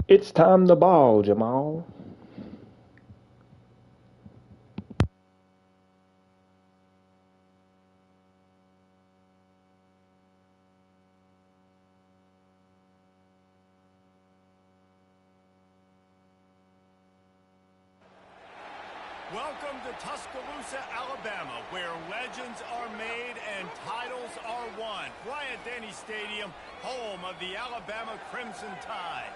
It's time to ball, Jamal. Welcome to Tuscaloosa, Alabama, where legends are made and titles are won. Bryant-Denny Stadium, home of the Alabama Crimson Tide.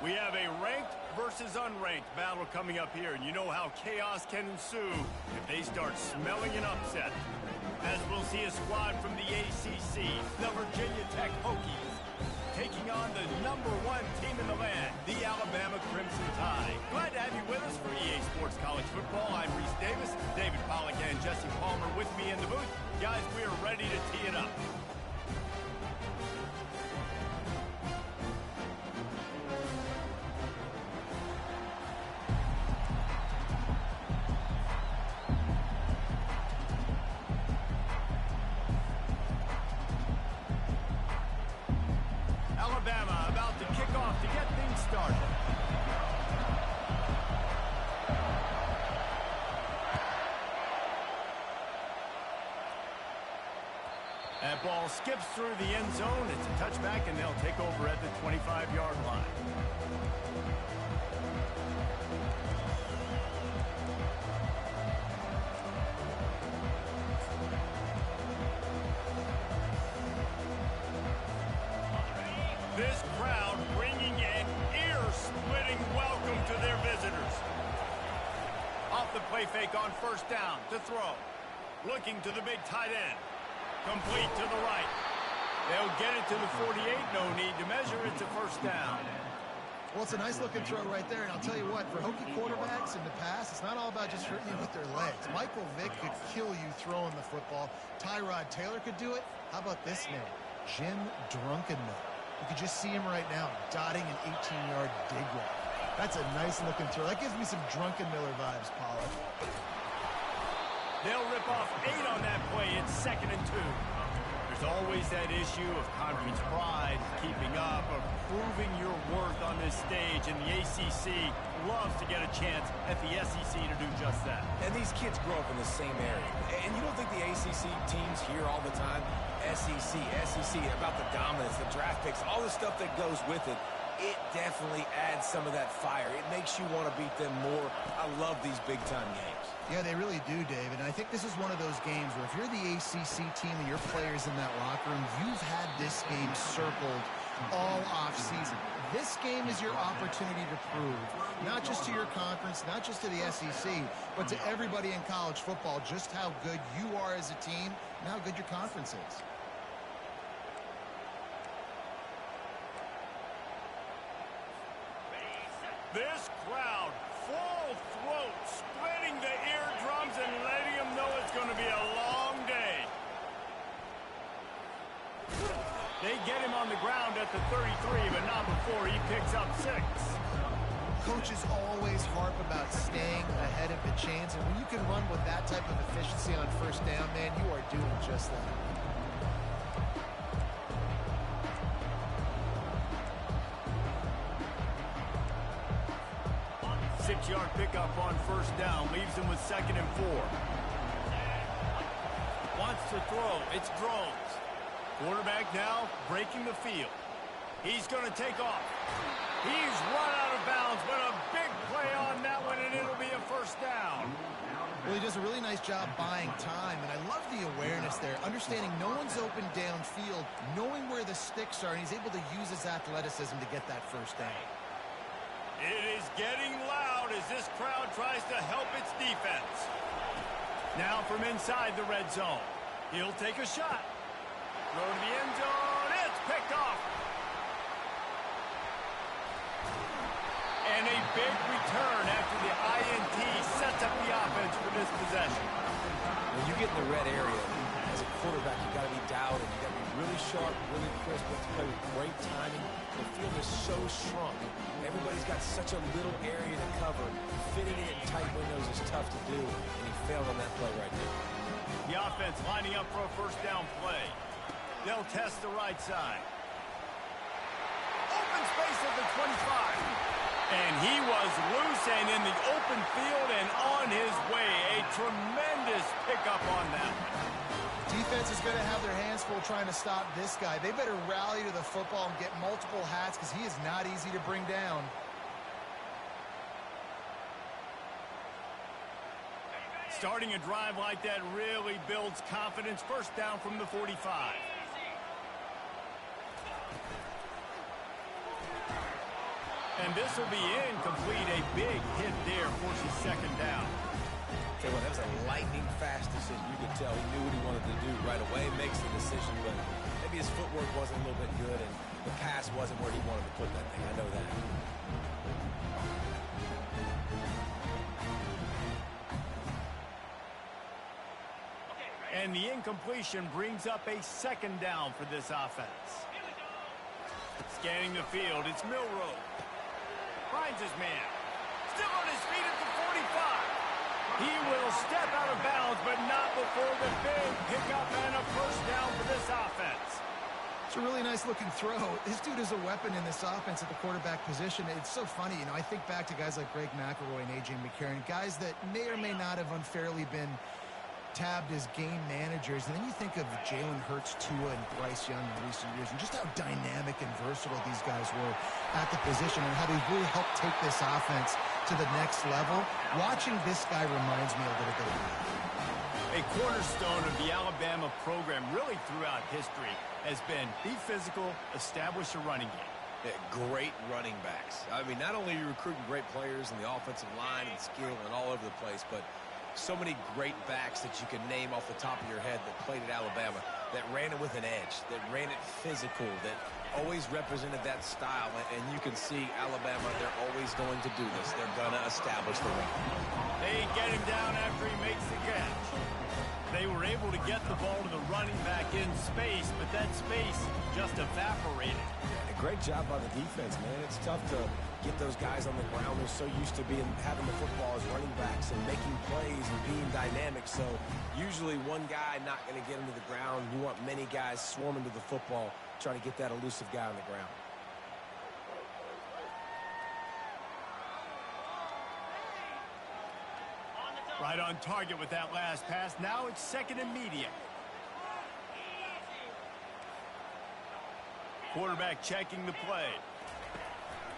We have a ranked versus unranked battle coming up here, and you know how chaos can ensue if they start smelling an upset. As we'll see a squad from the ACC, the Virginia Tech Hokies, taking on the #1 team in the land, the Alabama Crimson Tide. Glad to have you with us for EA Sports College Football. I'm Reese Davis, David Pollack and Jesse Palmer with me in the booth. Guys, we are ready to tee it up. Alabama about to kick off to get things started. That ball skips through the end zone. It's a touchback, and they'll take over at the 25-yard line. This crowd bringing an ear-splitting welcome to their visitors. Off the play fake on first down to throw. Looking to the big tight end. Complete to the right. They'll get it to the 48. No need to measure. It's a first down. Well, it's a nice-looking throw right there, and I'll tell you what, for Hokie quarterbacks in the past, it's not all about just hurting you with their legs. Michael Vick could kill you throwing the football. Tyrod Taylor could do it. How about this name? Jim Drunkenmiller. You can just see him right now, dotting an 18-yard dig route. That's a nice-looking throw. That gives me some Drunkenmiller vibes, Pollard. They'll rip off 8 on that play. It's 2nd and 2. There's always that issue of conference pride, keeping up, of proving your worth on this stage, and the ACC loves to get a chance at the SEC to do just that. And these kids grow up in the same area. And you don't think the ACC teams hear all the time, SEC, about the dominance, the draft picks, all the stuff that goes with it. It definitely adds some of that fire. It makes you want to beat them more. I love these big-time games. Yeah, they really do, David. And I think this is one of those games where if you're the ACC team and your players in that locker room, you've had this game circled all off-season. This game is your opportunity to prove, not just to your conference, not just to the SEC, but to everybody in college football, just how good you are as a team and how good your conference is. This crowd, full throat, splitting the eardrums and letting them know it's going to be a long day. They get him on the ground at the 33, but not before he picks up 6. Coaches always harp about staying ahead of the chains, and when you can run with that type of efficiency on first down, man, you are doing just that. 6-yard pickup on first down, leaves him with 2nd and 4. Wants to throw, it's Drones. Quarterback now breaking the field. He's going to take off. He's run out of bounds, but a big play on that one, and it'll be a first down. Well, he does a really nice job buying time, and I love the awareness there, understanding no one's open downfield, knowing where the sticks are, and he's able to use his athleticism to get that first down. It is getting loud as this crowd tries to help its defense. Now from inside the red zone. He'll take a shot. Throw to the end zone. It's picked off. And a big return after the INT sets up the offense for this possession. When you get in the red area, as a quarterback, you got to be dialed in. You got to be really sharp, really crisp. You have to play with great timing. The field is so shrunk. Everybody's got such a little area to cover. Fitting it in tight windows is tough to do, and he failed on that play right there. The offense lining up for a first down play. They'll test the right side. Open space at the 25. And he was loose and in the open field and on his way. A tremendous pickup on that one. Defense is going to have their hands full trying to stop this guy. They better rally to the football and get multiple hats because he is not easy to bring down. Starting a drive like that really builds confidence. First down from the 45. And this will be incomplete. A big hit there forces second down. Tell you what, that was a lightning-fast decision. You could tell he knew what he wanted to do right away, makes the decision, but maybe his footwork wasn't a little bit good, and the pass wasn't where he wanted to put that thing. I know that. And the incompletion brings up a second down for this offense. Scanning the field, it's Milroe. Finds his man. Still on his feet at the 45. He will step out of bounds, but not before the big pickup and a first down for this offense. It's a really nice looking throw. This dude is a weapon in this offense at the quarterback position. It's so funny, you know, I think back to guys like Greg McElroy and A.J. McCarron, guys that may or may not have unfairly been tabbed as game managers, and then you think of Jalen Hurts, Tua, and Bryce Young in recent years, and just how dynamic and versatile these guys were at the position and how they really helped take this offense to the next level. Watching this guy reminds me a little bit of that. A cornerstone of the Alabama program really throughout history has been be physical, establish a running game. Yeah, great running backs. I mean, not only are you recruiting great players in the offensive line and skill and all over the place, but so many great backs that you can name off the top of your head that played at Alabama, that ran it with an edge, that ran it physical, that always represented that style. And you can see Alabama, they're always going to do this. They're going to establish the run. They get him down after he makes the catch. They were able to get the ball to the running back in space, but that space just evaporated. A great job by the defense, man. It's tough to get those guys on the ground. They're so used to having the football as running backs and making plays and being dynamic. So usually one guy not going to get him to the ground. You want many guys swarming to the football, trying to get that elusive guy on the ground. Right on target with that last pass. Now it's second and medium. Quarterback checking the play.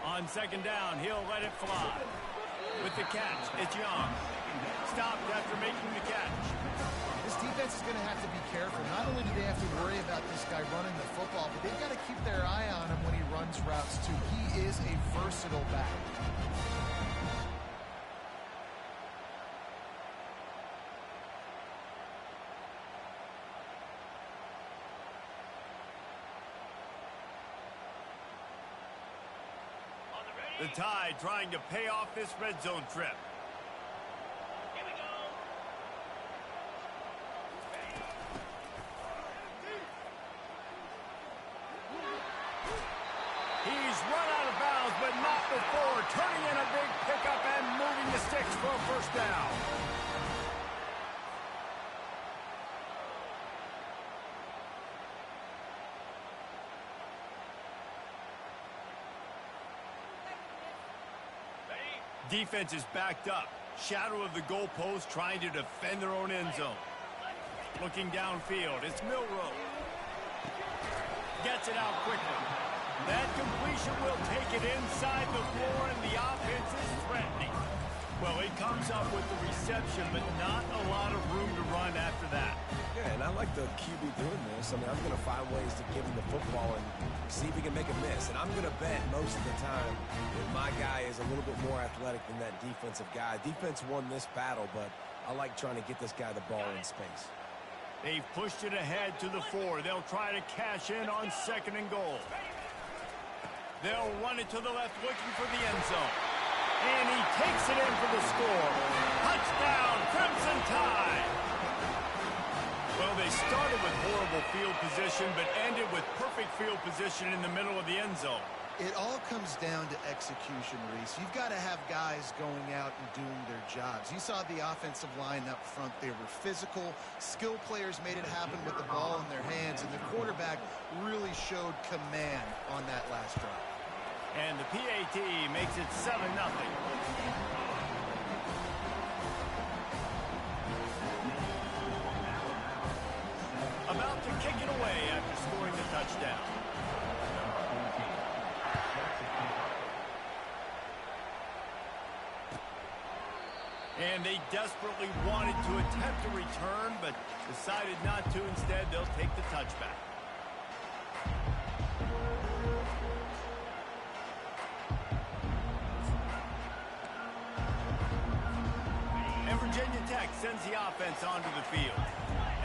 On second down, he'll let it fly. With the catch, it's Young. Stopped after making the catch. This defense is going to have to be careful. Not only do they have to worry about this guy running the football, but they've got to keep their eye on him when he runs routes, too. He is a versatile back. The Tide trying to pay off this red zone trip. Here we go. He's run out of bounds, but not before turning in a big pickup and moving the sticks for a first down. Defense is backed up. Shadow of the goalpost trying to defend their own end zone. Looking downfield, it's Milroe. Gets it out quickly. That completion will take it inside the floor, and the offense is threatening. Well, he comes up with the reception, but not a lot of room to run after that. Yeah, and I like the QB doing this. I mean, I'm going to find ways to give him the football and see if he can make a miss. And I'm going to bet most of the time that my guy is a little bit more athletic than that defensive guy. Defense won this battle, but I like trying to get this guy the ball in space. They've pushed it ahead to the 4. They'll try to cash in on second and goal. They'll run it to the left, looking for the end zone. And he takes it in for the score. Touchdown, Crimson Tide. Well, they started with horrible field position, but ended with perfect field position in the middle of the end zone. It all comes down to execution, Reese. You've got to have guys going out and doing their jobs. You saw the offensive line up front. They were physical. Skill players made it happen with the ball in their hands, and the quarterback really showed command on that last drive. And the PAT makes it 7-0. About to kick it away after scoring the touchdown. And they desperately wanted to attempt a return, but decided not to. Instead, they'll take the touchback. And Virginia Tech sends the offense onto the field.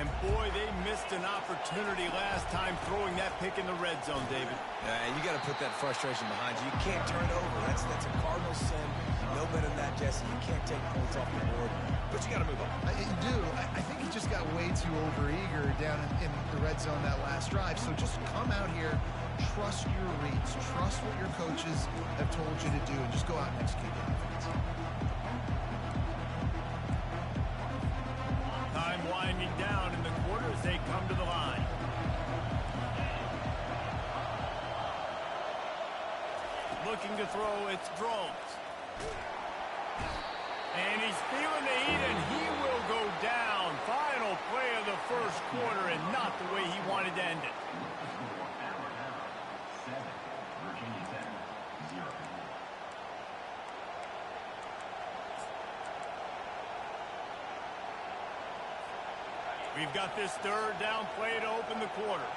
And boy, they missed an opportunity last time throwing that pick in the red zone, David. And you got to put that frustration behind you. You can't turn it over. That's a cardinal sin. No better than that, Jesse. You can't take points off the board, but you got to move on. You do. I think he just got way too overeager down in the red zone that last drive. So just come out here, trust your reads, trust what your coaches have told you to do, and just go out and execute the offense. Time winding down in the quarter as they come to the line. Looking to throw, it's Drones. And he's feeling the heat, and he will go down. Final play of the first quarter, and not the way he wanted to end it. We've got this third down play to open the quarter.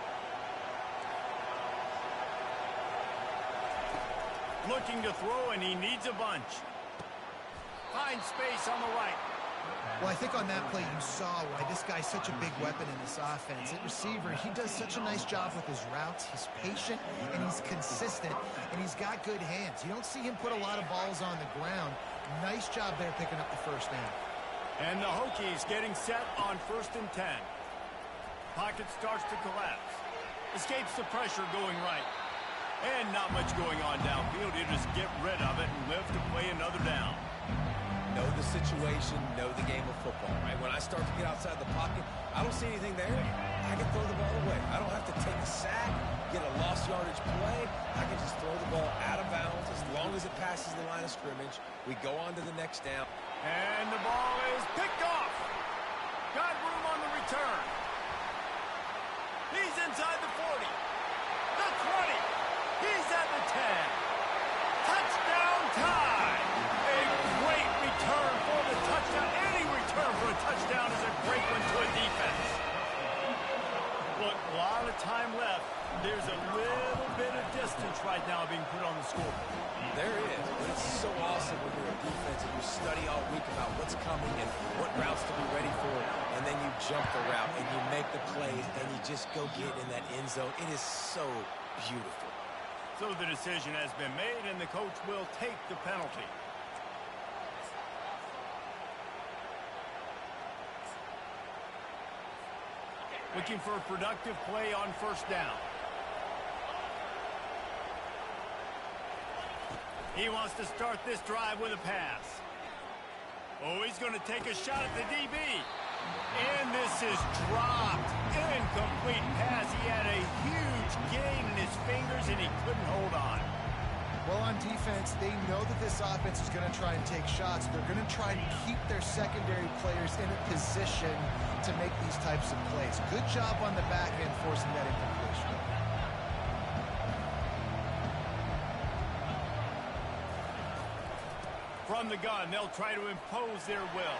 Looking to throw, and he needs a bunch. Finds space on the right. Well, I think on that play you saw why this guy's such a big weapon in this offense. At receiver, he does such a nice job with his routes. He's patient, and he's consistent, and he's got good hands. You don't see him put a lot of balls on the ground. Nice job there picking up the first down. And the Hokies getting set on 1st and 10. Pocket starts to collapse. Escapes the pressure going right. And not much going on downfield. You just get rid of it and live to play another down. Know the situation, know the game of football, right? When I start to get outside the pocket, I don't see anything there. I can throw the ball away. I don't have to take a sack, get a lost yardage play. I can just throw the ball out of bounds as long as it passes the line of scrimmage. We go on to the next down. And the ball is picked off. Got room on the return. He's inside the 40. The 20. He's at the 10. Touchdown time. A great return for the touchdown. Any return for a touchdown is a great one to a defense. Look, a lot of time left. There's a little bit of distance right now being put on the scoreboard. There is, but it's so awesome when you're a defense and you study all week about what's coming and what routes to be ready for, and then you jump the route and you make the plays and you just go get in that end zone. It is so beautiful. So the decision has been made, and the coach will take the penalty. Looking for a productive play on 1st down. He wants to start this drive with a pass. Oh, he's going to take a shot at the DB. And this is dropped. Incomplete pass. He had a huge gain in his fingers, and he couldn't hold on. Well, on defense, they know that this offense is going to try and take shots. They're going to try to keep their secondary players in a position to make these types of plays. Good job on the back end forcing that incompletion. From the gun, they'll try to impose their will.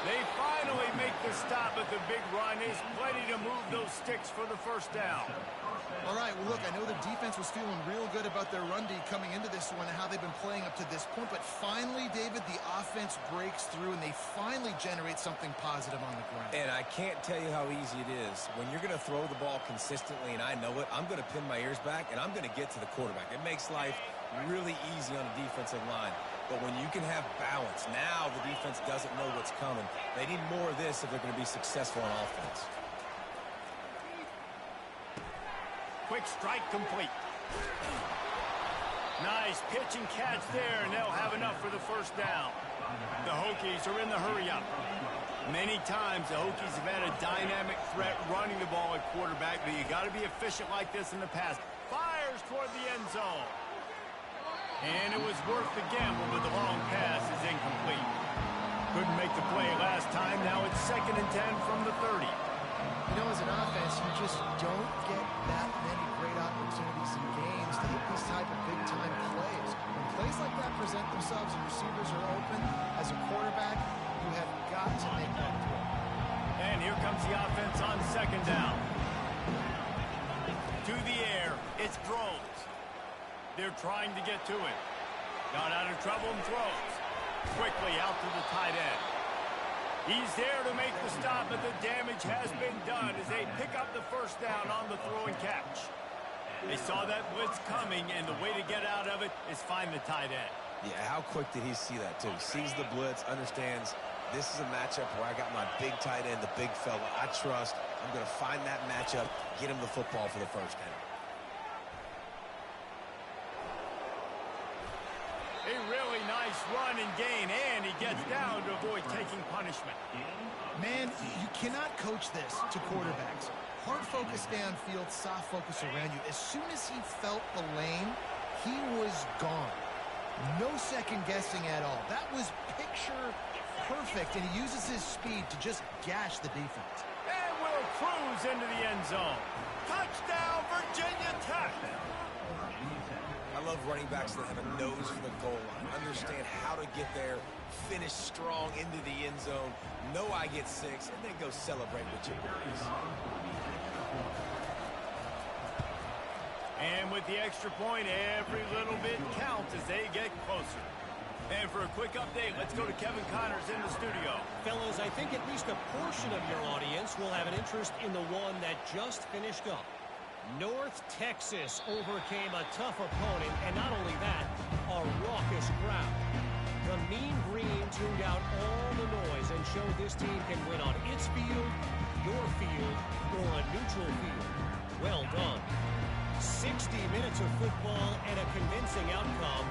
They finally make the stop at the big run. There's plenty to move those sticks for the 1st down. All right, well, look, I know the defense was feeling real good about their run D coming into this one and how they've been playing up to this point, but finally, David, the offense breaks through and they finally generate something positive on the ground. And I can't tell you how easy it is. When you're going to throw the ball consistently, and I know it, I'm going to pin my ears back, and I'm going to get to the quarterback. It makes life really easy on the defensive line. But when you can have balance, now the defense doesn't know what's coming. They need more of this if they're going to be successful on offense. Quick strike complete. Nice pitch and catch there, and they'll have enough for the 1st down. The Hokies are in the hurry-up. Many times the Hokies have had a dynamic threat running the ball at quarterback, but you got to be efficient like this in the pass. Fires fires toward the end zone. And it was worth the gamble, but the long pass is incomplete. Couldn't make the play last time. Now it's 2nd and 10 from the 30. You know, as an offense, you just don't get that many great opportunities in games to hit these type of big-time plays. When plays like that present themselves and receivers are open, as a quarterback, you have got to make that throw. And here comes the offense on 2nd down. To the air, it's throws. They're trying to get to it. Got out of trouble and throws. Quickly out to the tight end. He's there to make the stop, but the damage has been done as they pick up the first down on the throw and catch. They saw that blitz coming, and the way to get out of it is find the tight end. Yeah, how quick did he see that, too? Sees the blitz, understands this is a matchup where I got my big tight end, the big fella I trust. I'm going to find that matchup, get him the football for the first down. A really nice run and gain, and he gets down to avoid taking punishment. Man, you cannot coach this to quarterbacks. Hard focus downfield, soft focus around you. As soon as he felt the lane, he was gone. No second guessing at all. That was picture perfect, and he uses his speed to just gash the defense. And will cruise into the end zone. Touchdown, Virginia Tech! I love running backs that have a nose for the goal line, understand how to get there, finish strong into the end zone, know I get 6, and then go celebrate with your boys. And with the extra point, every little bit counts as they get closer. And for a quick update, let's go to Kevin Connors in the studio. Fellas, I think at least a portion of your audience will have an interest in the one that just finished up. North Texas overcame a tough opponent, and not only that, a raucous crowd. The Mean Green tuned out all the noise and showed this team can win on its field, your field, or a neutral field. Well done. 60 minutes of football and a convincing outcome,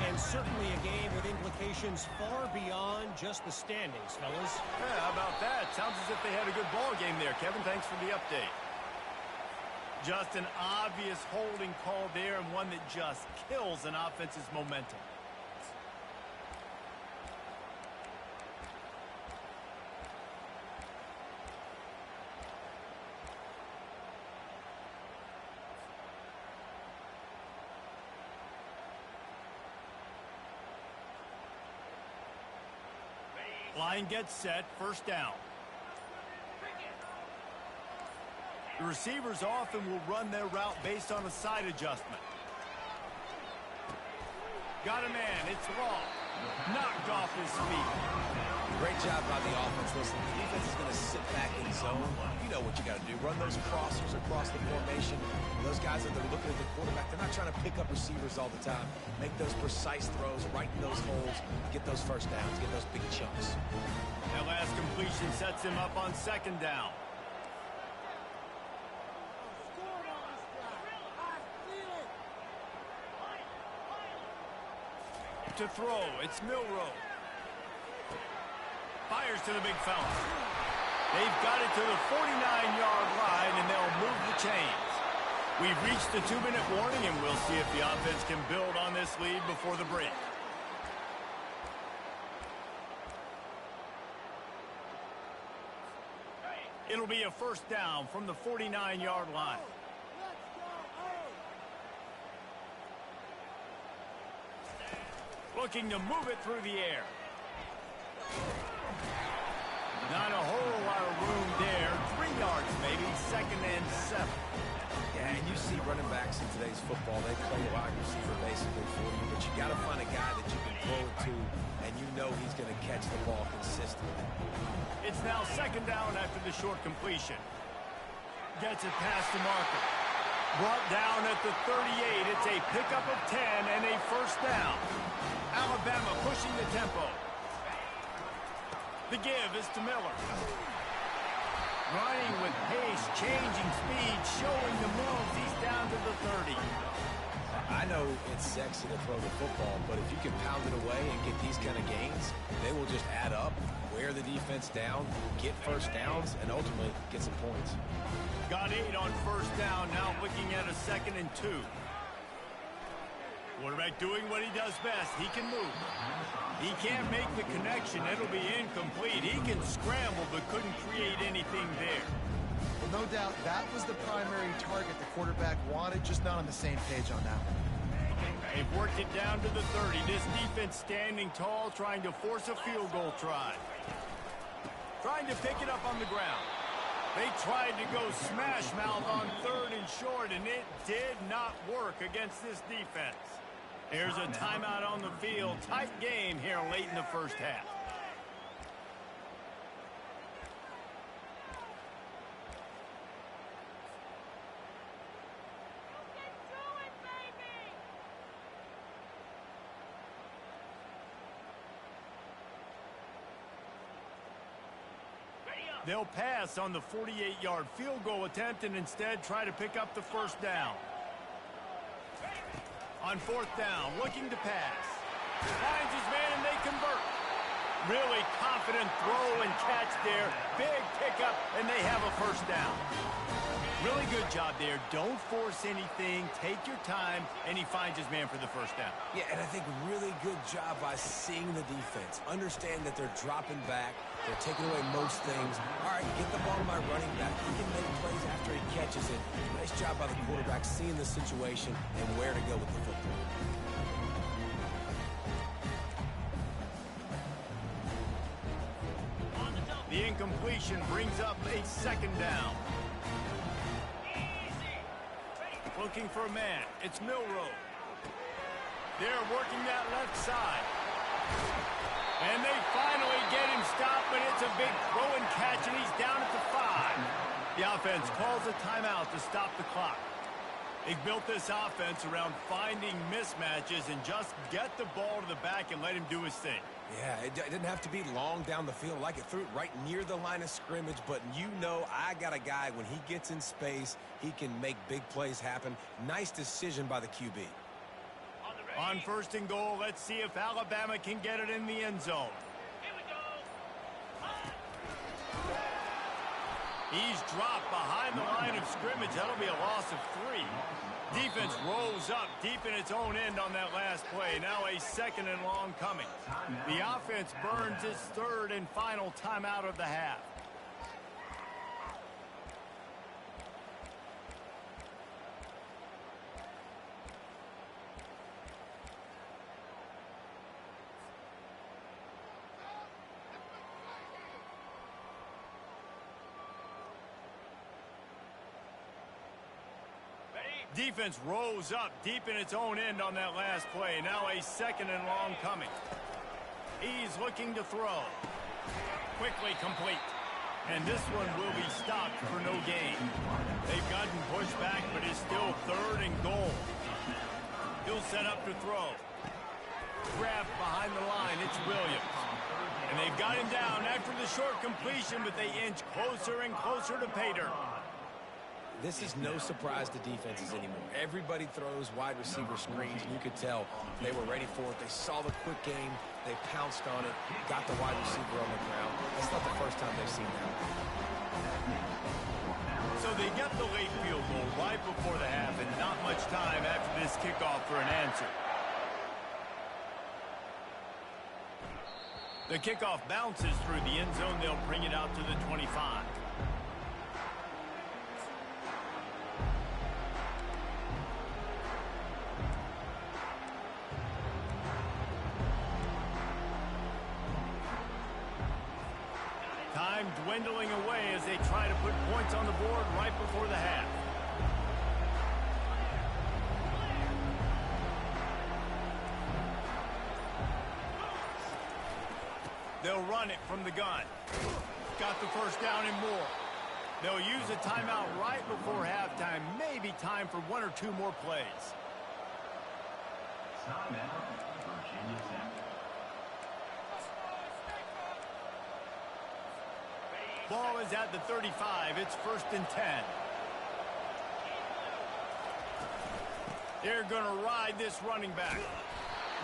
and certainly a game with implications far beyond just the standings, fellas. Yeah, how about that? Sounds as if they had a good ball game there. Kevin, thanks for the update. Just an obvious holding call there, and one that just kills an offense's momentum. Line gets set, first down. The receivers often will run their route based on a side adjustment. Got a man, it's long. Knocked off his feet. Great job by the offense. Listen, the defense is going to sit back in zone. You know what you got to do. Run those crossers across the formation. Those guys that they're looking at the quarterback, they're not trying to pick up receivers all the time. Make those precise throws, right in those holes, get those first downs, get those big chunks. That last completion sets him up on second down. To throw, it's Milrow. Fires to the big fella. They've got it to the 49-yard line, and they'll move the chains. We've reached the 2-minute warning, and we'll see if the offense can build on this lead before the break. It'll be a first down from the 49-yard line. Looking to move it through the air. Not a whole lot of room there. 3 yards maybe, 2nd and 7. Yeah, and you see running backs in today's football, they play wide receiver basically for you, but you got to find a guy that you can throw it to, and you know he's going to catch the ball consistently. It's now 2nd down after the short completion. Gets it past the marker. Brought down at the 38. It's a pickup of 10 and a first down. Alabama pushing the tempo. The give is to Miller. Running with pace, changing speed, showing the moves. He's down to the 30. I know it's sexy to throw the football, but if you can pound it away and get these kind of gains, they will just add up, wear the defense down, get first downs, and ultimately get some points. Got 8 on first down, now looking at a 2nd and 2. Quarterback doing what he does best. He can move. He can't make the connection. It'll be incomplete. He can scramble but couldn't create anything there. Well, no doubt that was the primary target the quarterback wanted, just not on the same page on that one. They've worked it down to the 30. This defense standing tall, trying to force a field goal try. Trying to pick it up on the ground. They tried to go smash mouth on 3rd and short, and it did not work against this defense. There's a timeout on the field. Tight game here late in the first half. They'll pass on the 48-yard field goal attempt and instead try to pick up the first down. On 4th down, looking to pass. Finds his man and they convert. Really confident throw and catch there. Big pickup and they have a first down. Really good job there. Don't force anything. Take your time, and he finds his man for the first down. Yeah, and I think really good job by seeing the defense. Understand that they're dropping back. They're taking away most things. All right, get the ball to my running back. He can make plays after he catches it. Nice job by the quarterback seeing the situation and where to go with the football. The incompletion brings up a 2nd down. Looking for a man. It's Milroe. They're working that left side. And they finally get him stopped, but it's a big throw and catch, and he's down at the 5. The offense calls a timeout to stop the clock. They've built this offense around finding mismatches and just get the ball to the back and let him do his thing. Yeah, it didn't have to be long down the field. Like it threw it right near the line of scrimmage, but you know I got a guy, when he gets in space, he can make big plays happen. Nice decision by the QB. On 1st and goal, let's see if Alabama can get it in the end zone. Here we go. He's dropped behind the line of scrimmage. That'll be a loss of 3. Defense rolls up deep in its own end on that last play. Now a 2nd and long coming. The offense burns its 3rd and final timeout of the half. Defense rolls up deep in its own end on that last play. Now a 2nd and long coming. He's looking to throw. Quickly complete. And this one will be stopped for no gain. They've gotten pushed back, but it's still 3rd and goal. He'll set up to throw. Grabbed behind the line. It's Williams. And they've got him down after the short completion, but they inch closer and closer to pay dirt. This is no surprise to defenses anymore. Everybody throws wide receiver screens, and you could tell they were ready for it. They saw the quick game. They pounced on it, got the wide receiver on the ground. That's not the first time they've seen that. So they get the late field goal right before the half, and not much time after this kickoff for an answer. The kickoff bounces through the end zone. They'll bring it out to the 25. Time dwindling away as they try to put points on the board right before the half. They'll run it from the gun. Got the first down and more. They'll use a timeout right before halftime. Maybe time for 1 or 2 more plays. Virginia Tech. Ball is at the 35. It's 1st and 10. They're going to ride this running back.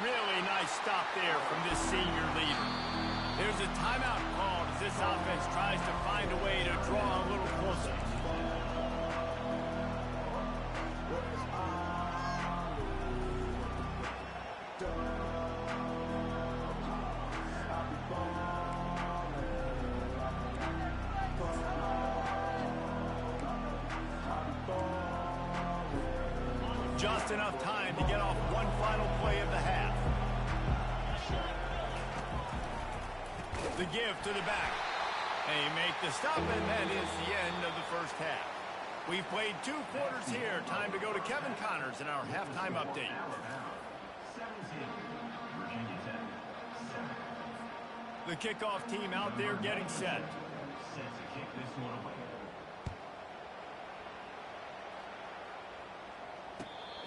Really nice stop there from this senior leader. There's a timeout called as this offense tries to find a way to draw a little closer. Just enough time to get off one final play of the half. The give to the back. They make the stop, and that is the end of the first half. We've played 2 quarters here. Time to go to Kevin Connors in our halftime update. The kickoff team out there getting set.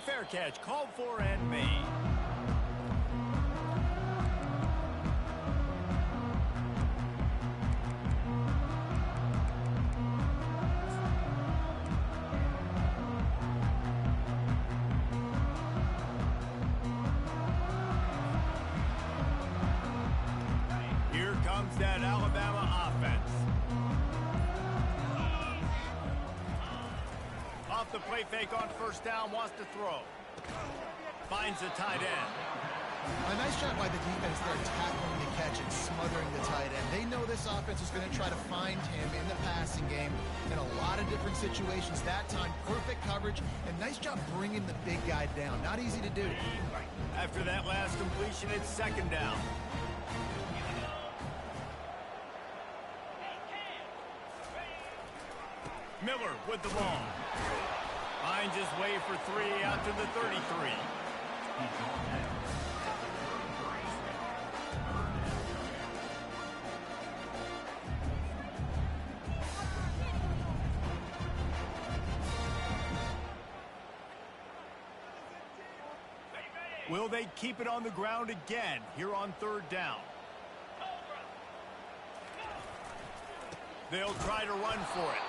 Fair catch called for and made. Here comes that Alabama offense. Off the play fake on first down, wants to throw. Finds the tight end. A nice shot by the defense there, tackling the catch and smothering the tight end. They know this offense is going to try to find him in the passing game in a lot of different situations. That time, perfect coverage, and nice job bringing the big guy down. Not easy to do. After that last completion, it's second down. Miller with the ball. Finds his way for 3 out to the 33. Will they keep it on the ground again here on third down? They'll try to run for it.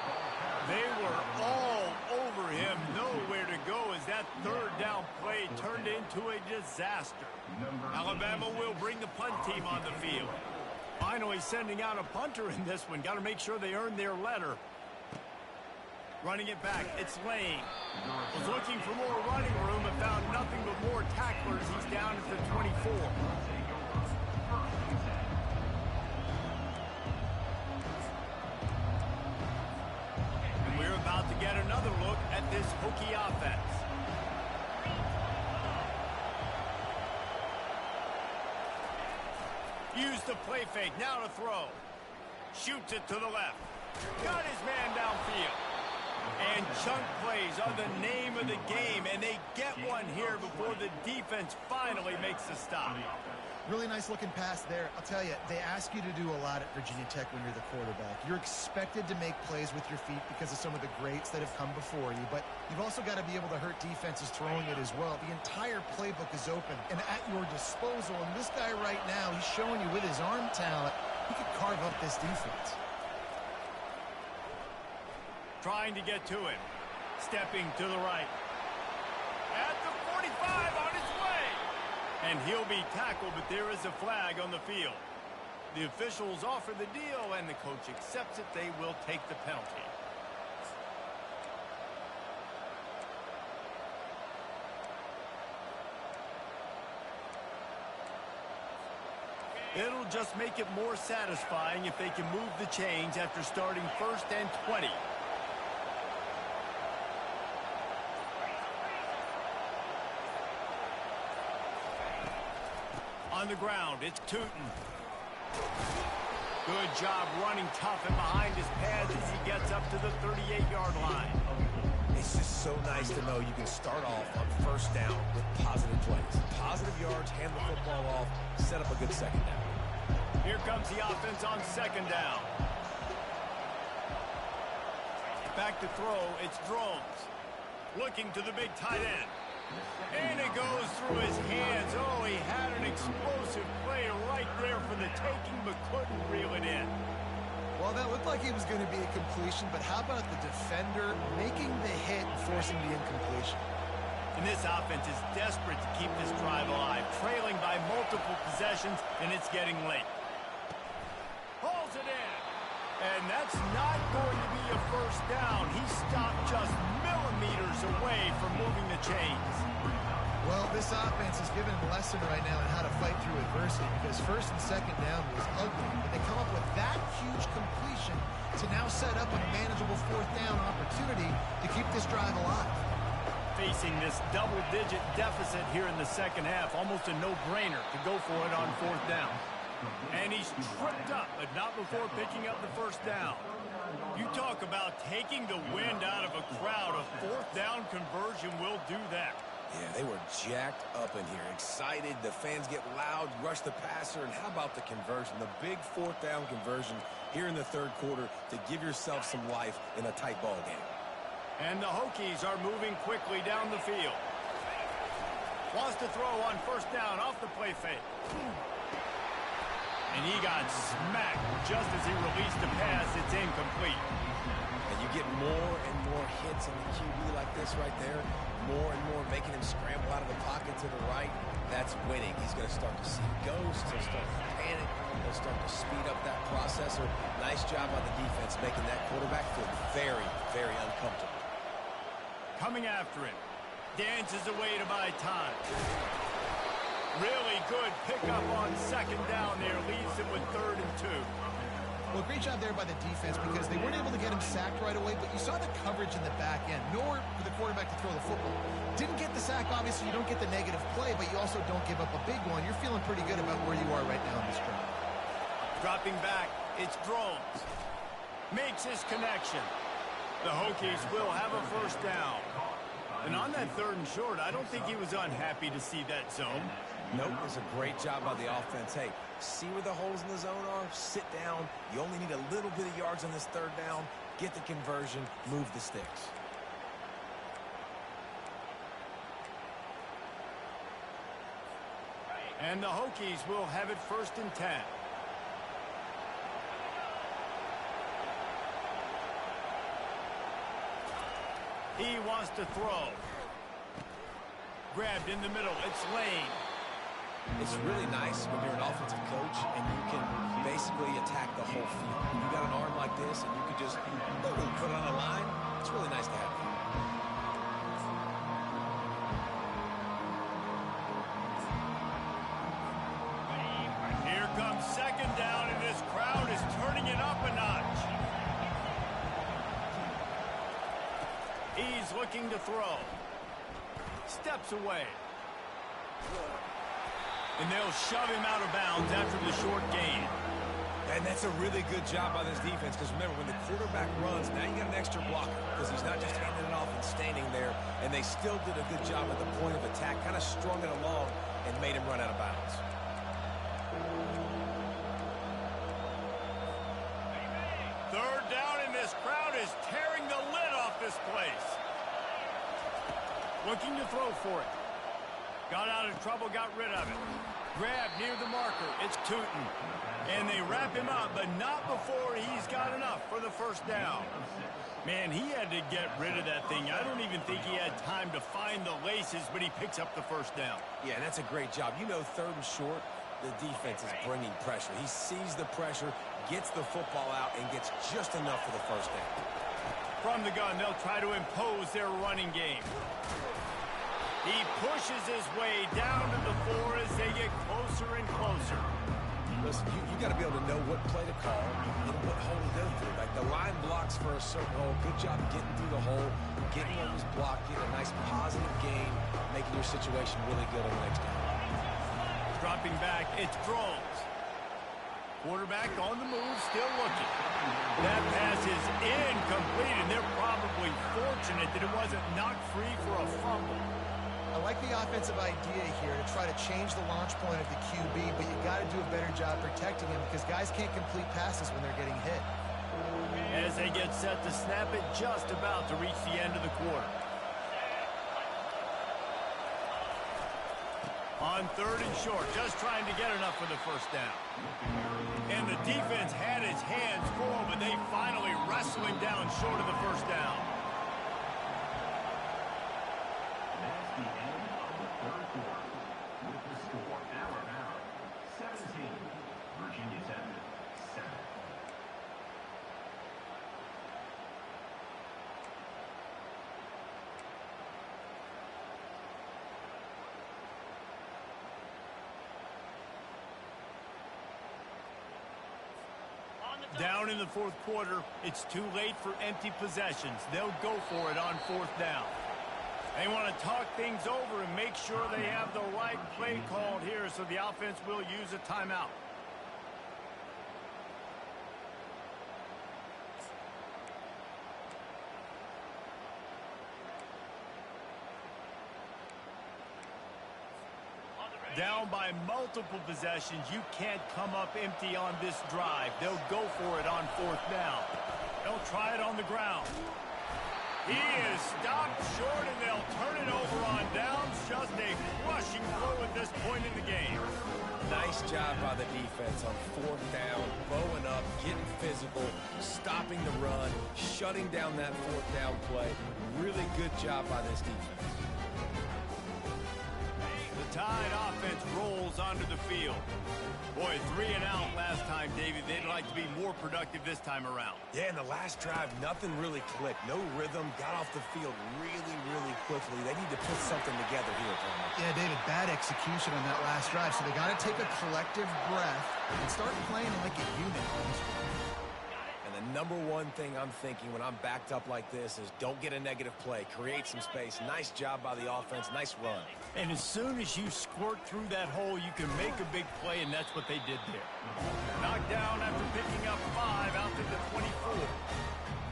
They were all over him. Nowhere to go as that third down play turned into a disaster. Alabama will bring the punt team on the field. Finally sending out a punter in this one. Got to make sure they earn their letter. Running it back, it's Lane. Was looking for more running room and found nothing but more tacklers. He's down at the 24. And we're about to get another look at this Hokie offense. Use the play fake, now to throw. Shoots it to the left. Got his man downfield. And chunk plays are the name of the game, and they get one here before the defense finally makes the stop. Really nice looking pass there. I'll tell you, they ask you to do a lot at Virginia Tech when you're the quarterback. You're expected to make plays with your feet because of some of the greats that have come before you, but you've also got to be able to hurt defenses throwing it as well. The entire playbook is open and at your disposal, and this guy right now, he's showing you with his arm talent, he could carve up this defense. Trying to get to him. Stepping to the right. At the 45 on his way. And he'll be tackled, but there is a flag on the field. The officials offer the deal, and the coach accepts it. They will take the penalty. It'll just make it more satisfying if they can move the chains after starting 1st and 20. On the ground, it's Tootin. Good job running tough and behind his pads as he gets up to the 38-yard line. It's just so nice to know you can start off on first down with positive plays. Positive yards, hand the football off, set up a good second down. Here comes the offense on second down. Back to throw, it's Drones. Looking to the big tight end. And it goes through his hands. Oh, he had an explosive play right there for the taking, but couldn't reel it in. Well, that looked like it was going to be a completion, but how about the defender making the hit and forcing the incompletion? And this offense is desperate to keep this drive alive, trailing by multiple possessions, and it's getting late. Hauls it in. And that's not going to be a first down. He stopped just millimeters away from moving the chains. Well, this offense is giving him a lesson right now on how to fight through adversity, because first and second down was ugly, but they come up with that huge completion to now set up a manageable 4th down opportunity to keep this drive alive. facing this double-digit deficit here in the second half. Almost a no-brainer to go for it on fourth down. And he's tripped up, but not before picking up the first down. You talk about taking the wind out of a crowd. A fourth down conversion will do that. Yeah, they were jacked up in here, excited. The fans get loud, rush the passer, and how about the conversion? The big fourth down conversion here in the third quarter to give yourself some life in a tight ball game. And the Hokies are moving quickly down the field. Wants to throw on first down off the play fake. And he got smacked just as he released the pass. It's incomplete. And you get more and more hits in the QB like this right there. More and more making him scramble out of the pocket to the right. That's winning. He's going to start to see ghosts. He'll start to panic. He'll start to speed up that processor. Nice job on the defense making that quarterback feel very, very uncomfortable. Coming after him. Dances away to buy time. Really good pickup on second down there. Leaves him with 3rd and 2. Well, great job there by the defense because they weren't able to get him sacked right away, but you saw the coverage in the back end. Nowhere for the quarterback to throw the football. Didn't get the sack, obviously. You don't get the negative play, but you also don't give up a big one. You're feeling pretty good about where you are right now in this drive. Dropping back, it's Drones. Makes his connection. The Hokies will have a first down. And on that 3rd and short, I don't think he was unhappy to see that zone. Nope, it's a great job by the offense. Hey, see where the holes in the zone are? Sit down. You only need a little bit of yards on this 3rd down. Get the conversion. Move the sticks. And the Hokies will have it 1st and 10. He wants to throw. Grabbed in the middle. It's Lane. It's really nice when you're an offensive coach and you can basically attack the whole field. You got an arm like this and you can just put it on a line. It's really nice to have that. Here comes second down, and this crowd is turning it up a notch. He's looking to throw. Steps away. And they'll shove him out of bounds after the short gain. And that's a really good job by this defense because remember, when the quarterback runs, now you got an extra blocker because he's not just handing it off and standing there. And they still did a good job at the point of attack, kind of strung it along and made him run out of bounds. Third down, and this crowd is tearing the lid off this place. Looking to throw for it. Got out of trouble, got rid of it. Grab near the marker. It's Tootin. And they wrap him up, but not before he's got enough for the first down. Man, he had to get rid of that thing. I don't even think he had time to find the laces, but he picks up the first down. Yeah, that's a great job. You know, 3rd and short, the defense is bringing pressure. He sees the pressure, gets the football out, and gets just enough for the first down. From the gun, they'll try to impose their running game. He pushes his way down to the 4 as they get closer and closer. Listen, you got to be able to know what play to call and what hole to go through. Like the line blocks for a certain hole. Good job getting through the hole, getting what was blocked, getting a nice positive gain, making your situation really good on the next game. Dropping back, it's Drones. Quarterback on the move, still looking. That pass is incomplete, and they're probably fortunate that it wasn't knocked free for a fumble. I like the offensive idea here to try to change the launch point of the QB, but you got to do a better job protecting him because guys can't complete passes when they're getting hit. As they get set to snap it, just about to reach the end of the quarter. On 3rd and short, just trying to get enough for the first down. And the defense had his hands full, but they finally wrestle him down short of the first down. That's the end of the third quarter. With the score, Alabama 17, Virginia Tech 7. Down in the 4th quarter, it's too late for empty possessions. They'll go for it on 4th down. They want to talk things over and make sure they have the right play called here, so the offense will use a timeout. Down by multiple possessions, you can't come up empty on this drive. They'll go for it on 4th down. They'll try it on the ground. He is stopped short, and they'll turn it over on downs. Just a crushing blow at this point in the game. Nice job by the defense on 4th down, bowing up, getting physical, stopping the run, shutting down that 4th down play. Really good job by this defense. The Tide offense rolls onto the field. Boy, 3 and out last time, David. They'd like to be more productive this time around. Yeah, in the last drive, nothing really clicked. No rhythm, got off the field really quickly. They need to put something together here, Bama. Yeah, David, bad execution on that last drive, so they got to take a collective breath and start playing like a unit on this one. And the number one thing I'm thinking when I'm backed up like this is don't get a negative play. Create some space. Nice job by the offense. Nice run. And as soon as you squirt through that hole, you can make a big play, and that's what they did there. Knocked down after picking up 5 out to the 24.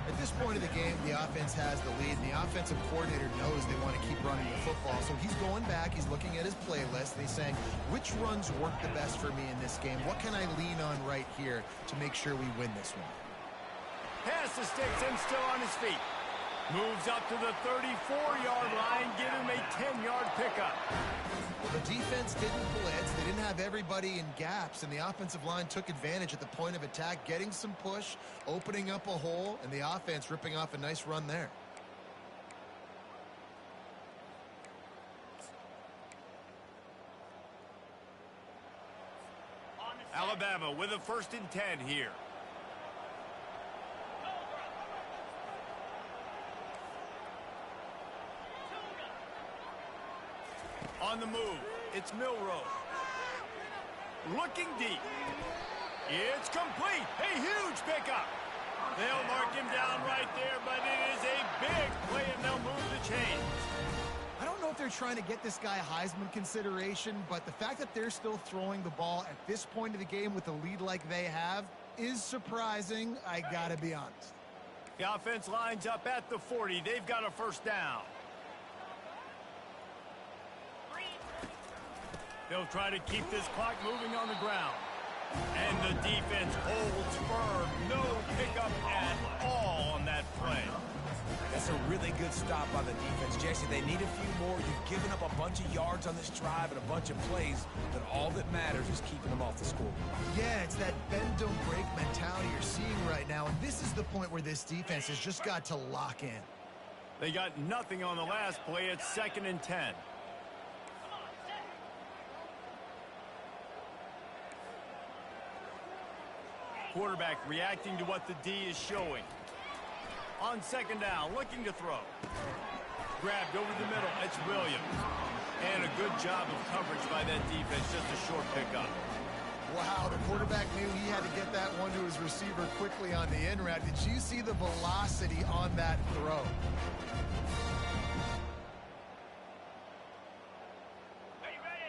At this point of the game, the offense has the lead, and the offensive coordinator knows they want to keep running the football. So he's going back, he's looking at his playlist, and he's saying, which runs work the best for me in this game? What can I lean on right here to make sure we win this one? Pass the sticks and still on his feet. Moves up to the 34-yard line, give him a 10-yard pickup. Well, the defense didn't blitz. They didn't have everybody in gaps, and the offensive line took advantage at the point of attack, getting some push, opening up a hole, and the offense ripping off a nice run there. Alabama with a 1st and 10 here. On the move, it's Milrow. Looking deep. It's complete. A huge pickup. They'll mark him down right there, but it is a big play, and they'll move the chains. I don't know if they're trying to get this guy Heisman consideration, but the fact that they're still throwing the ball at this point of the game with a lead like they have is surprising, I gotta be honest. The offense lines up at the 40. They've got a 1st down. They'll try to keep this clock moving on the ground. And the defense holds firm. No pickup at all on that play. That's a really good stop by the defense. Jesse, they need a few more. You've given up a bunch of yards on this drive and a bunch of plays, but all that matters is keeping them off the scoreboard. Yeah, it's that bend, don't break mentality you're seeing right now, and this is the point where this defense has just got to lock in. They got nothing on the last play. It's 2nd and 10. Quarterback reacting to what the D is showing. On 2nd down, looking to throw. Grabbed over the middle. It's Williams. And a good job of coverage by that defense. Just a short pickup. Wow, the quarterback knew he had to get that one to his receiver quickly on the in route. Did you see the velocity on that throw?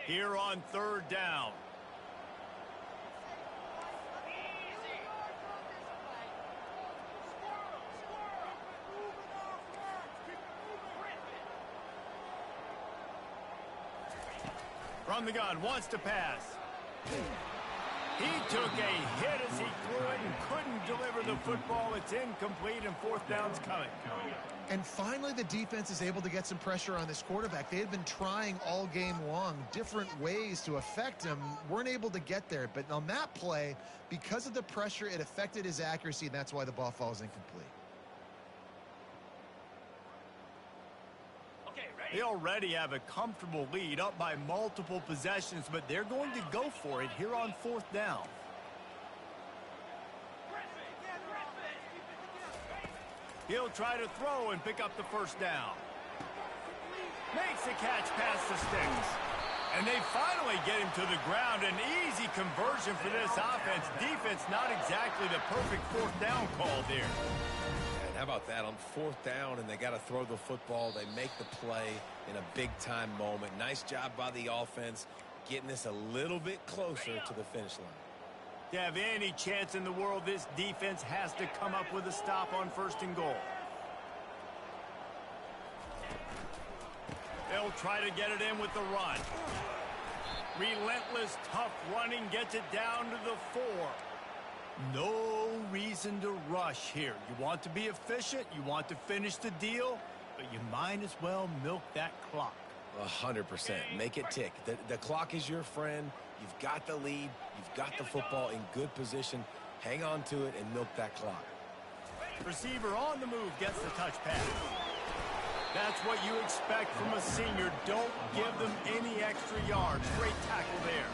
Here on 3rd down. From the gun, wants to pass. He took a hit as he threw it and couldn't deliver the football. It's incomplete, and 4th down's coming. And finally, the defense is able to get some pressure on this quarterback. They had been trying all game long different ways to affect him. Weren't able to get there. But on that play, because of the pressure, it affected his accuracy, and that's why the ball falls incomplete. They already have a comfortable lead, up by multiple possessions, but they're going to go for it here on 4th down. He'll try to throw and pick up the 1st down. Makes the catch past the sticks. And they finally get him to the ground. An easy conversion for this offense. Defense not exactly the perfect 4th down call there. how about that? On 4th down, and they got to throw the football. They make the play in a big-time moment. Nice job by the offense, getting this a little bit closer to the finish line. To have any chance in the world, this defense has to come up with a stop on 1st and goal. They'll try to get it in with the run. Relentless, tough running gets it down to the 4. No reason to rush here. You want to be efficient, you want to finish the deal, but you might as well milk that clock. 100%. Make it tick. The clock is your friend. You've got the lead. You've got the football in good position. Hang on to it and milk that clock. Receiver on the move gets the touch pass. That's what you expect from a senior. Don't give them any extra yards. Great tackle there.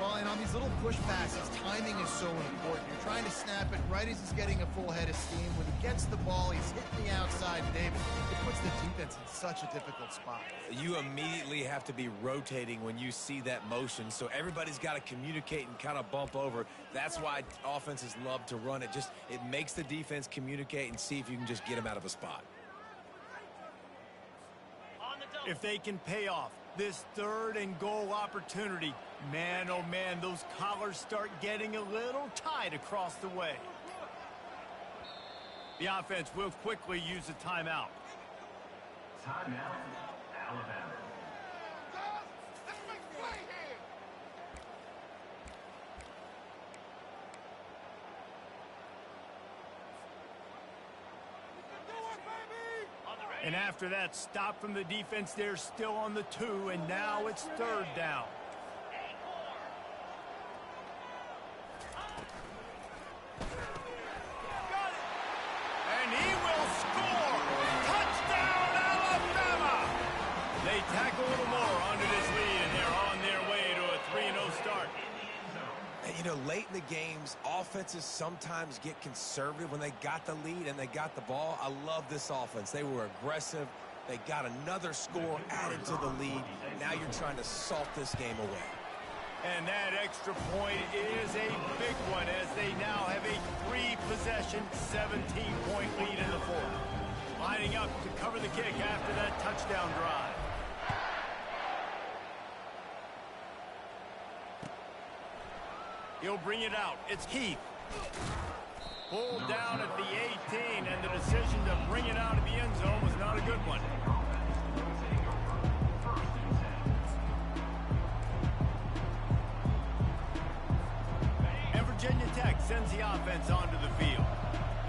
Well, and on these little push passes, timing is so important. You're trying to snap it right as he's getting a full head of steam. When he gets the ball, he's hitting the outside, David. It puts the defense in such a difficult spot. You immediately have to be rotating when you see that motion, so everybody's got to communicate and kind of bump over. That's why offenses love to run it. It makes the defense communicate and see if you can just get them out of a spot. If they can pay off this 3rd and goal opportunity, man, oh man, those collars start getting a little tight across the way. The offense will quickly use a timeout. Timeout, Alabama. And after that stop from the defense, they're still on the 2, and now it's 3rd down. And he will score! Touchdown, Alabama! They tack a little more onto this lead, and they're on their way to a 3-0 start. And, you know, late in the games, offenses sometimes get conservative when they got the lead and they got the ball. I love this offense. They were aggressive. They got another score added to the lead. Now you're trying to salt this game away. And that extra point is a big one as they now have a 3-possession, 17-point lead in the 4th. Lining up to cover the kick after that touchdown drive. He'll bring it out. It's Heath. Pulled down at the 18, and the decision to bring it out of the end zone was not a good one. And Virginia Tech sends the offense onto the field.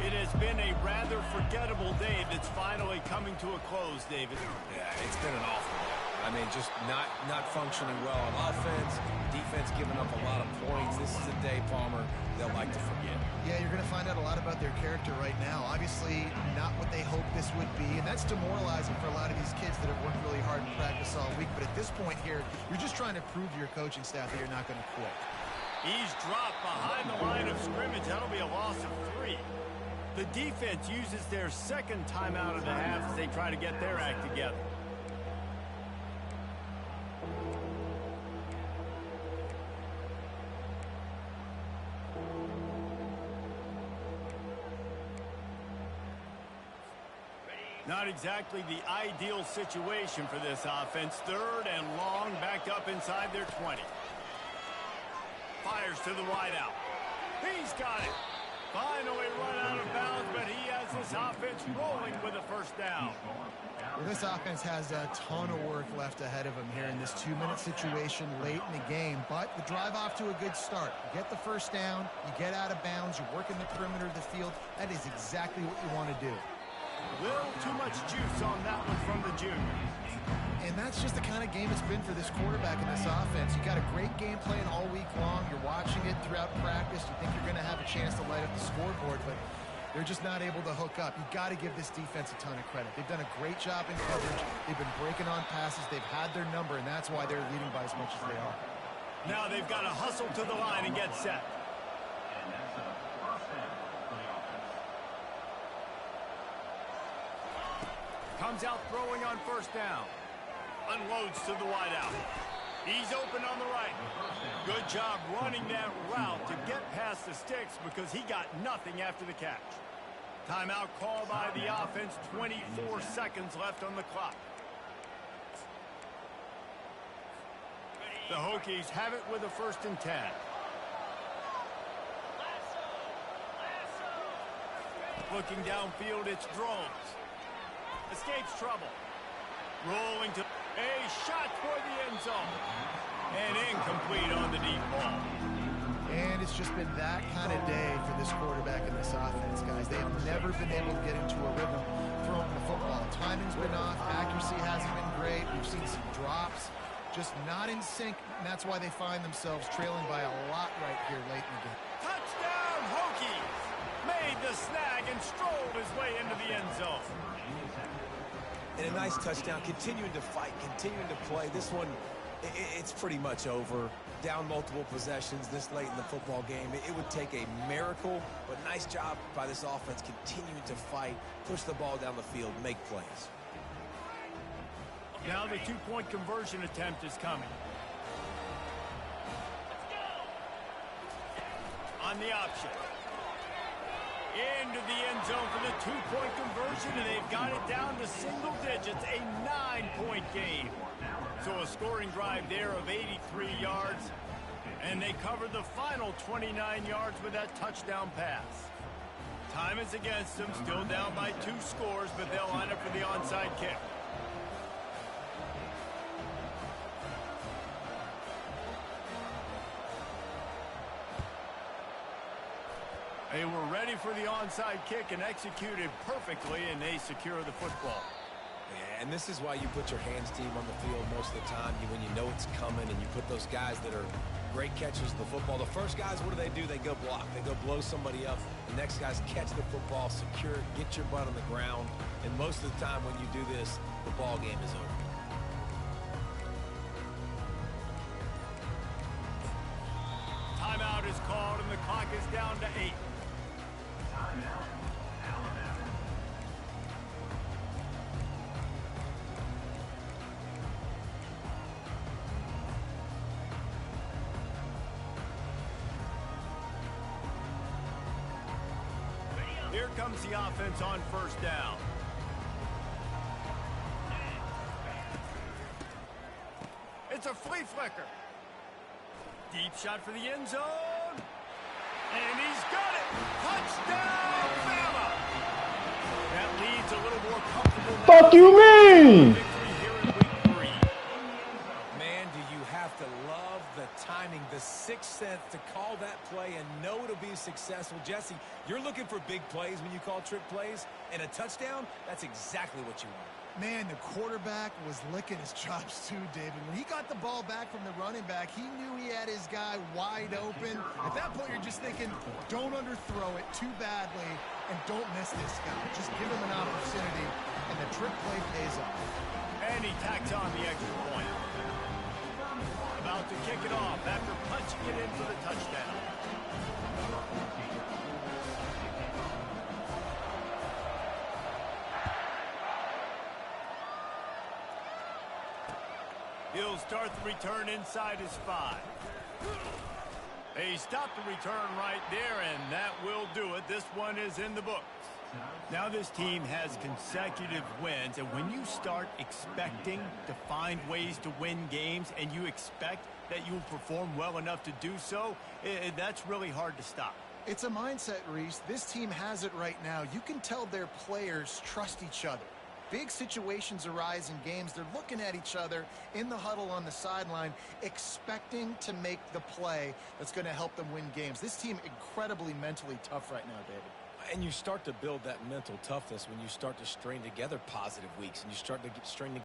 It has been a rather forgettable day that's finally coming to a close, David. Yeah, it's been an awful day. I mean, just not functioning well on offense, defense giving up a lot of points. This is a day, Palmer, they'll like to forget. Yeah, you're going to find out a lot about their character right now. Obviously, not what they hoped this would be, and that's demoralizing for a lot of these kids that have worked really hard in practice all week. But at this point here, you're just trying to prove to your coaching staff that you're not going to quit. He's dropped behind the line of scrimmage. That'll be a loss of 3. The defense uses their 2nd timeout of the half as they try to get their act together. Not exactly the ideal situation for this offense. 3rd and long, backed up inside their 20. Fires to the wideout. He's got it. Finally run out of bounds, but he has this offense rolling with a 1st down. Well, this offense has a ton of work left ahead of them here in this 2-minute situation late in the game, but the drive off to a good start. You get the 1st down, you get out of bounds, you're working the perimeter of the field. That is exactly what you want to do. Little too much juice on that one from the junior. And that's just the kind of game it's been for this quarterback in this offense. You got a great game plan all week long. You're watching it throughout practice. You think you're going to have a chance to light up the scoreboard, but they're just not able to hook up. You got to give this defense a ton of credit. They've done a great job in coverage. They've been breaking on passes. They've had their number, and that's why they're leading by as much as they are. Now they've got to hustle to the line and get set. And that's a 1st down for the offense. Comes out throwing on 1st down. Unloads to the wideout. He's open on the right. Good job running that route to get past the sticks because he got nothing after the catch. Timeout called by the offense. 24 seconds left on the clock. The Hokies have it with a 1st and 10. Looking downfield, it's Drones. Escapes trouble. Rolling to a shot toward the end zone. And incomplete on the deep ball. And it's just been that kind of day for this quarterback and this offense, guys. They have never been able to get into a rhythm throwing the football. Timing's been off. Accuracy hasn't been great. We've seen some drops. Just not in sync, and that's why they find themselves trailing by a lot right here late in the game. Touchdown, Hokies! Made the snag and strolled his way into the end zone. And a nice touchdown, continuing to fight, continuing to play. This one, it's pretty much over. Down multiple possessions this late in the football game. It would take a miracle, but nice job by this offense continuing to fight, push the ball down the field, make plays. Now the 2-point conversion attempt is coming. On the option. Into the end zone for the 2-point conversion, and they've got it down to single digits, a 9-point game. So a scoring drive there of 83 yards, and they covered the final 29 yards with that touchdown pass. Time is against them, still down by 2 scores, but they'll line up for the onside kick. They were ready for the onside kick and executed perfectly, and they secure the football. Yeah, and this is why you put your hands team on the field most of the time. When you know it's coming, and you put those guys that are great catchers of the football. The first guys, what do? They go block. They go blow somebody up. The next guys catch the football, secure it, get your butt on the ground. And most of the time when you do this, the ball game is over. Timeout is called, and the clock is down to 8. Timeout, Alabama. Here comes the offense on 1st down. It's a flea flicker. Deep shot for the end zone. And he's got it. Touchdown, Bama. That leads a little more comfortable. Fuck you mean? Victory here in week 3. Man, do you have to love the timing, the 6th sense to call that play and know it'll be successful. Jesse, you're looking for big plays when you call trick plays, and a touchdown, that's exactly what you want. Man, the quarterback was licking his chops too, David. When he got the ball back from the running back, he knew he had his guy wide open. At that point, you're just thinking, don't underthrow it too badly and don't miss this guy. Just give him an opportunity, and the trick play pays off. And he tacks on the extra point. About to kick it off after punching it in for the touchdown. He'll start the return inside his 5. They stop the return right there, and that will do it. This one is in the books. Now this team has consecutive wins, and when you start expecting to find ways to win games and you expect that you'll perform well enough to do so, that's really hard to stop. It's a mindset, Reese. This team has it right now. You can tell their players trust each other. Big situations arise in games. They're looking at each other in the huddle on the sideline, expecting to make the play that's going to help them win games. This team incredibly mentally tough right now, David. And you start to build that mental toughness when you start to string together positive weeks and you start to string together